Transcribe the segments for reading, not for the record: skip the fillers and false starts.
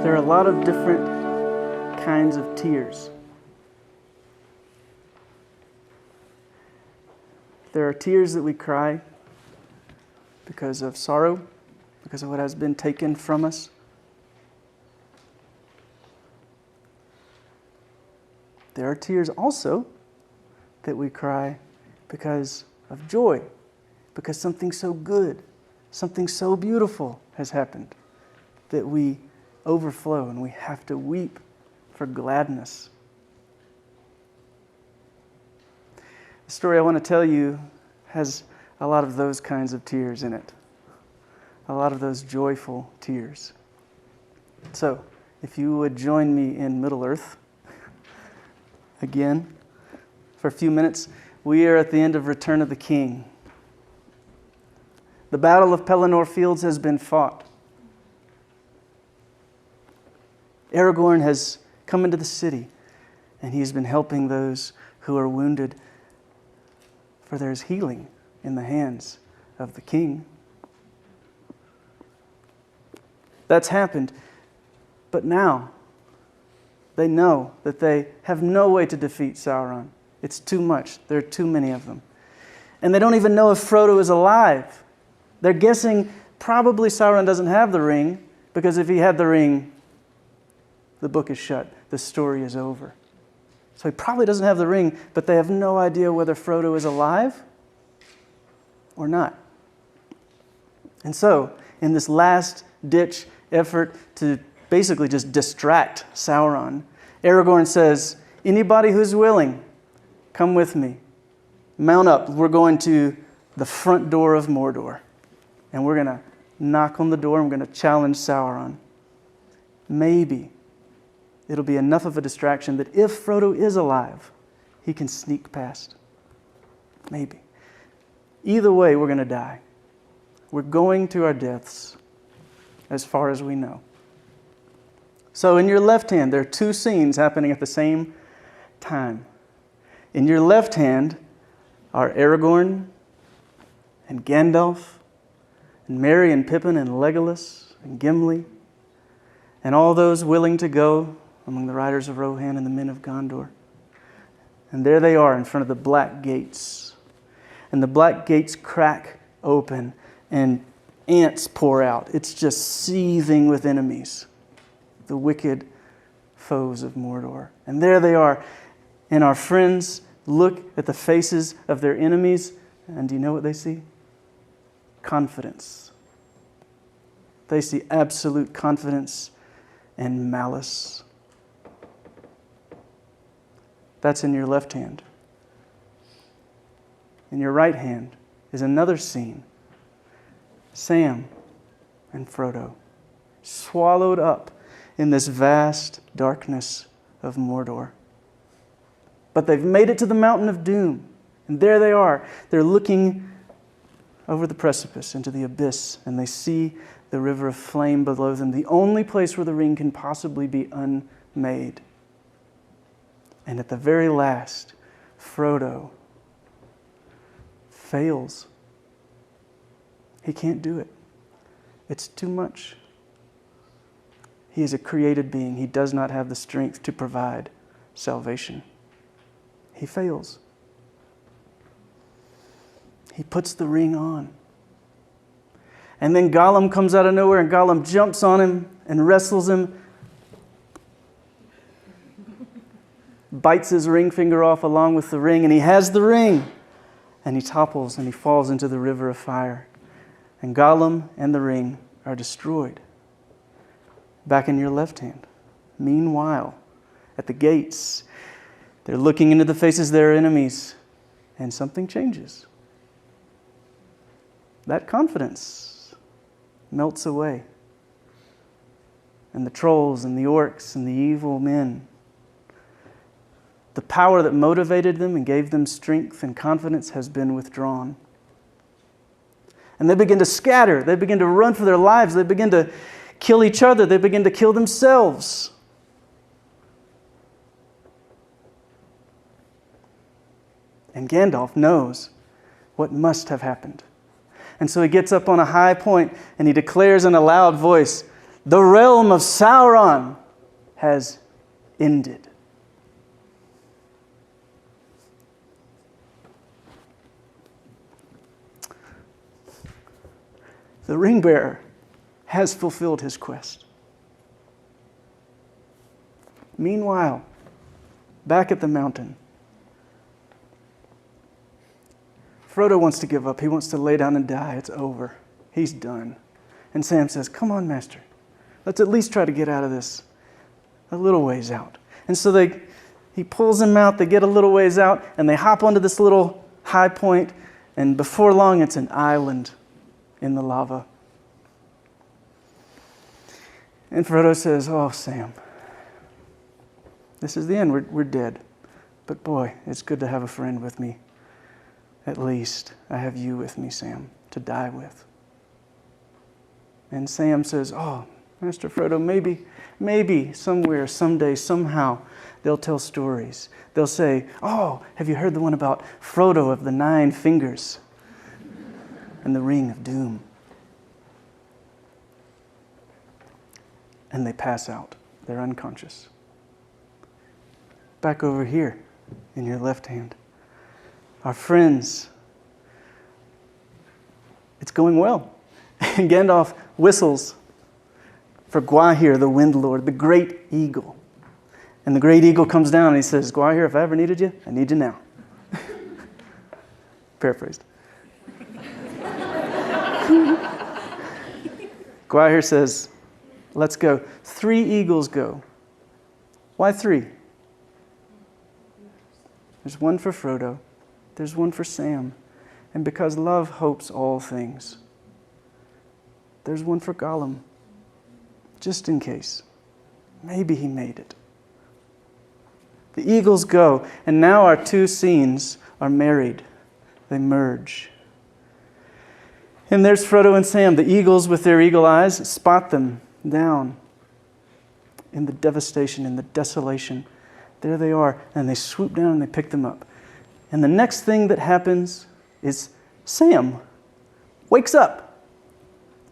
There are a lot of different kinds of tears. There are tears that we cry because of sorrow, because of what has been taken from us. There are tears also that we cry because of joy, because something so good, something so beautiful has happened that we overflow and we have to weep for gladness. The story I want to tell you has a lot of those kinds of tears in it, a lot of those joyful tears. So, if you would join me in Middle-earth again for a few minutes. We are at the end of Return of the King. The Battle of Pelennor Fields has been fought. Aragorn has come into the city, and he's been helping those who are wounded, for there is healing in the hands of the king. That's happened, but now they know that they have no way to defeat Sauron. It's too much. There are too many of them. And they don't even know if Frodo is alive. They're guessing probably Sauron doesn't have the ring, because if he had the ring, the book is shut. The story is over. So he probably doesn't have the ring, but they have no idea whether Frodo is alive or not. And so, in this last-ditch effort to basically just distract Sauron, Aragorn says, anybody who's willing, come with me. Mount up. We're going to the front door of Mordor. And we're going to knock on the door and we're going to challenge Sauron. Maybe it'll be enough of a distraction that if Frodo is alive, he can sneak past. Maybe. Either way, we're going to die. We're going to our deaths as far as we know. So in your left hand, there are two scenes happening at the same time. In your left hand are Aragorn and Gandalf and Merry and Pippin and Legolas and Gimli and all those willing to go among the riders of Rohan and the men of Gondor. And there they are in front of the black gates. And the black gates crack open and ants pour out. It's just seething with enemies, the wicked foes of Mordor. And there they are. And our friends look at the faces of their enemies, and do you know what they see? Confidence. They see absolute confidence and malice. That's in your left hand. In your right hand is another scene. Sam and Frodo, swallowed up in this vast darkness of Mordor. But they've made it to the Mountain of Doom. And there they are. They're looking over the precipice into the abyss, and they see the river of flame below them, the only place where the ring can possibly be unmade. And at the very last, Frodo fails. He can't do it. It's too much. He is a created being. He does not have the strength to provide salvation. He fails. He puts the ring on. And then Gollum comes out of nowhere, and Gollum jumps on him and wrestles him, bites his ring finger off along with the ring, and he has the ring. And he topples and he falls into the river of fire. And Gollum and the ring are destroyed. Back in your left hand. Meanwhile, at the gates, they're looking into the faces of their enemies, and something changes. That confidence melts away. And the trolls and the orcs and the evil men, the power that motivated them and gave them strength and confidence has been withdrawn. And they begin to scatter. They begin to run for their lives. They begin to kill each other. They begin to kill themselves. And Gandalf knows what must have happened. And so he gets up on a high point and he declares in a loud voice, The realm of Sauron has ended. The ring bearer has fulfilled his quest. Meanwhile, back at the mountain, Frodo wants to give up. He wants to lay down and die. It's over. He's done. And Sam says, come on, Master. Let's at least try to get out of this a little ways out. And so he pulls them out. They get a little ways out, and they hop onto this little high point, and before long, it's an island in the lava. And Frodo says, oh, Sam, this is the end. We're dead. But boy, it's good to have a friend with me. At least I have you with me, Sam, to die with. And Sam says, oh, Master Frodo, maybe somewhere, someday, somehow, they'll tell stories. They'll say, oh, have you heard the one about Frodo of the 9 fingers and the ring of doom? And they pass out. They're unconscious. Back over here in your left hand. Our friends. It's going well. And Gandalf whistles for Gwaihir, the Wind Lord, the great eagle. And the great eagle comes down and he says, Gwaihir, if I ever needed you, I need you now. Paraphrased. Gwaihir says, let's go. 3 eagles go. Why 3? There's one for Frodo. There's one for Sam. And because love hopes all things, there's one for Gollum. Just in case. Maybe he made it. The eagles go, and now our 2 scenes are married. They merge. And there's Frodo and Sam. The eagles with their eagle eyes spot them down in the devastation, in the desolation. There they are, and they swoop down and they pick them up. And the next thing that happens is Sam wakes up.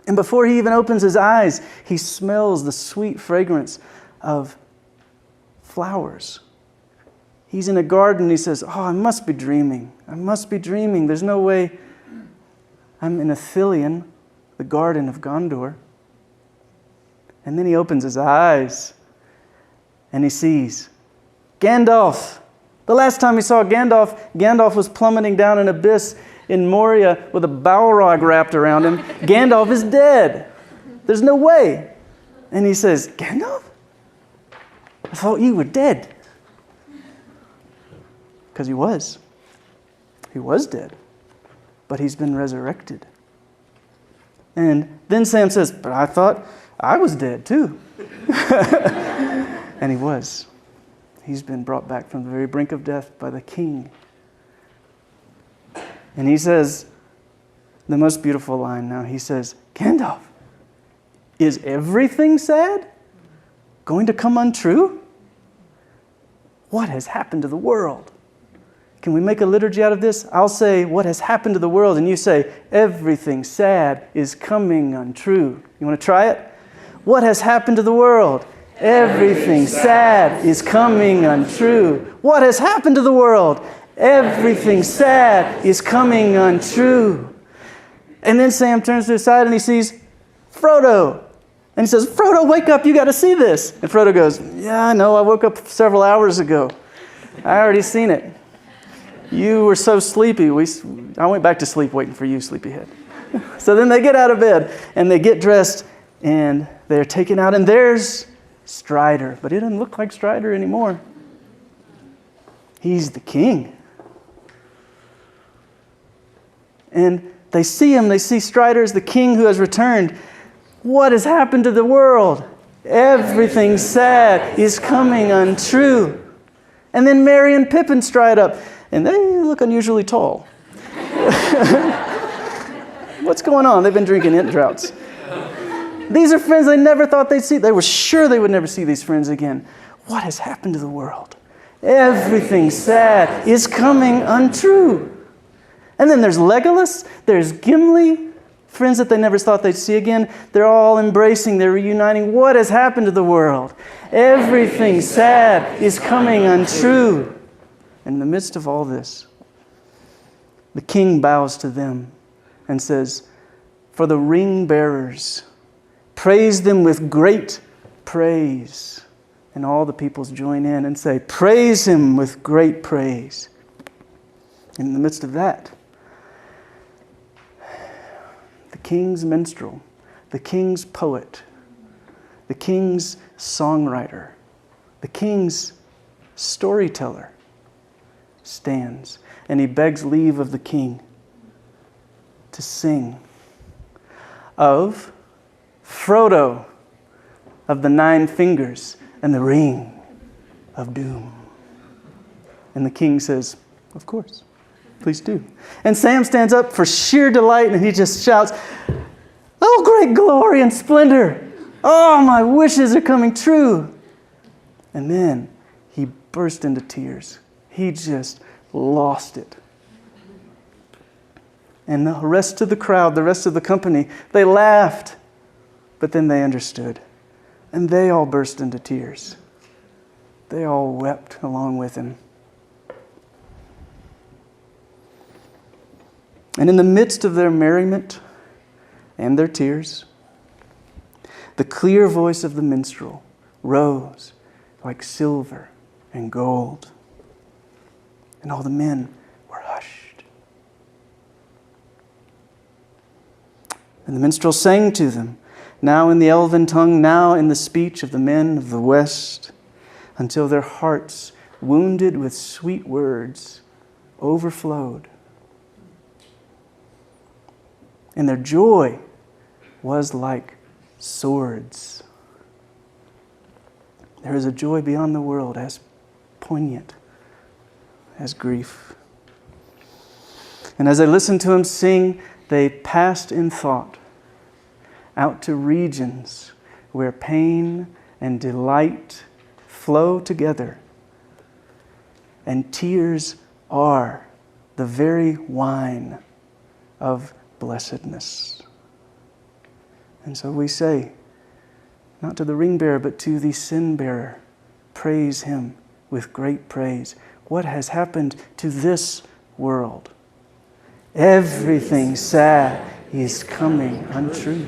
And before he even opens his eyes, he smells the sweet fragrance of flowers. He's in a garden and he says, oh, I must be dreaming. I must be dreaming. There's no way I'm in Ithilien, the garden of Gondor. And then he opens his eyes and he sees Gandalf. The last time he saw Gandalf was plummeting down an abyss in Moria with a Balrog wrapped around him. Gandalf is dead. There's no way. And he says, Gandalf? I thought you were dead. Because he was. He was dead. But he's been resurrected. And then Sam says, but I thought I was dead too. And he was. He's been brought back from the very brink of death by the king. And he says the most beautiful line now. He says, Gandalf, is everything sad going to come untrue? What has happened to the world? Can we make a liturgy out of this? I'll say, what has happened to the world? And you say, everything sad is coming untrue. You want to try it? What has happened to the world? Everything sad is coming untrue. What has happened to the world? Everything sad is coming untrue. And then Sam turns to his side and he sees Frodo. And he says, Frodo, wake up, you got to see this. And Frodo goes, yeah, I know, I woke up several hours ago. I already seen it. You were so sleepy. I went back to sleep waiting for you, sleepyhead. So then they get out of bed and they get dressed and they're taken out. And there's Strider. But it doesn't look like Strider anymore. He's the king. And they see him. They see Strider as the king who has returned. What has happened to the world? Everything sad is coming untrue. And then Merry and Pippin stride up. And they look unusually tall. What's going on? They've been drinking int droughts. These are friends they never thought they'd see. They were sure they would never see these friends again. What has happened to the world? Everything sad is coming untrue. And then there's Legolas, there's Gimli, Friends that they never thought they'd see again, they're all embracing, they're reuniting. What has happened to the world? Everything sad is coming untrue. And in the midst of all this, the king bows to them and says, for the ring bearers, praise them with great praise. And all the peoples join in and say, praise him with great praise. In the midst of that, the king's minstrel, the king's poet, the king's songwriter, the king's storyteller stands, and he begs leave of the king to sing of Frodo, of the 9 fingers and the ring of doom. And the king says, of course, please do. And Sam stands up for sheer delight and he just shouts, oh, great glory and splendor. Oh, my wishes are coming true. And then he burst into tears. He just lost it. And the rest of the crowd, the rest of the company, they laughed, but then they understood. And they all burst into tears. They all wept along with him. And in the midst of their merriment and their tears, the clear voice of the minstrel rose like silver and gold. And all the men were hushed. And the minstrel sang to them, now in the elven tongue, now in the speech of the men of the West, until their hearts, wounded with sweet words, overflowed. And their joy was like swords. There is a joy beyond the world as poignant as grief. And as they listened to him sing, they passed in thought out to regions where pain and delight flow together, and tears are the very wine of blessedness. And so we say, not to the ring bearer, but to the sin bearer, praise him with great praise. What has happened to this world? Everything sad is coming untrue.